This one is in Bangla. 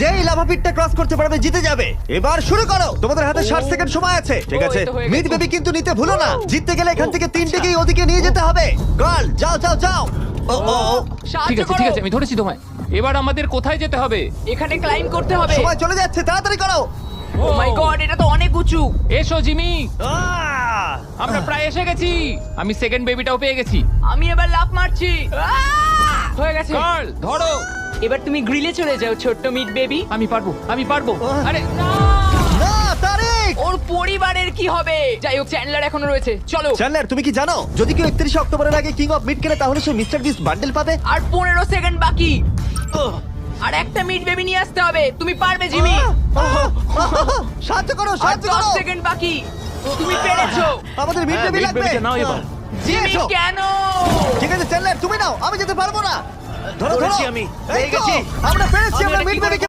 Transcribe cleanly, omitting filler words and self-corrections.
যেই লাভা পিটটা ক্রস করতে পারবে জিতে যাবে। এবার শুরু করো, তোমাদের হাতে 60 সেকেন্ড সময় আছে। ঠিক ও, আছে, এই তো হয়ে মিড গেছে। বেবি কিন্তু নিতে ভুলো না। জিততে গেলে এখান থেকে তিনটেকেই ওদিকে নিয়ে যেতে হবে। গার্ল যাও যাও যাও। ও ও ও, ঠিক আছে ঠিক আছে, আমি ধরেছি তোমায়। এবার আমাদের কোথায় যেতে হবে? এখানে ক্লাইম করতে হবে। সময় চলে যাচ্ছে, তাড়াতাড়ি করো। ও মাই গড, এটা তো অনেক উঁচু। এসো জিমি, আহ! আমরা প্রায় এসে গেছি। আমি সেকেন্ড বেবিটাও পেয়ে গেছি। আমি এবার লাফ মারছি। হয়ে গেছে। কার্ল ধরো। এবার তুমি গ্রিলে চলে যাও, ছোট্ট মিট বেবি। আমি পারবো, আমি পারবো। আরে না! না তারিক। ওর পরিবারের কি হবে? যাই হোক, চ্যান্ডলার এখনো রয়েছে, চলো। চ্যান্ডলার তুমি কি জানো যদি কেউ 31 অক্টোবরের আগে কিং অফ মিড কেনে তাহলে সে মিস্টার বিস্ট বান্ডেল পাবে? আর 15 সেকেন্ড বাকি। আর একটা মিট বেবি নিয়ে আসতে হবে। তুমি পারবে জিমি। সাহায্য করো, আর সাহায্য 10 করো। সেকেন্ড বাকি। তুমি পেরেছো। আমাদের মিড বেবি লাগবে। নাও এবার। জিমি এসো। কেন? ঠিক আছে চ্যান্ডলার তুমি নাও, আমি যেতে পারবো না। ধরো ধরো ধরেছি আমি, এই পেয়ে তো, গেছি। আমরা পেরেছি, আমি আমরা এটা মিড কি করে বেবিকে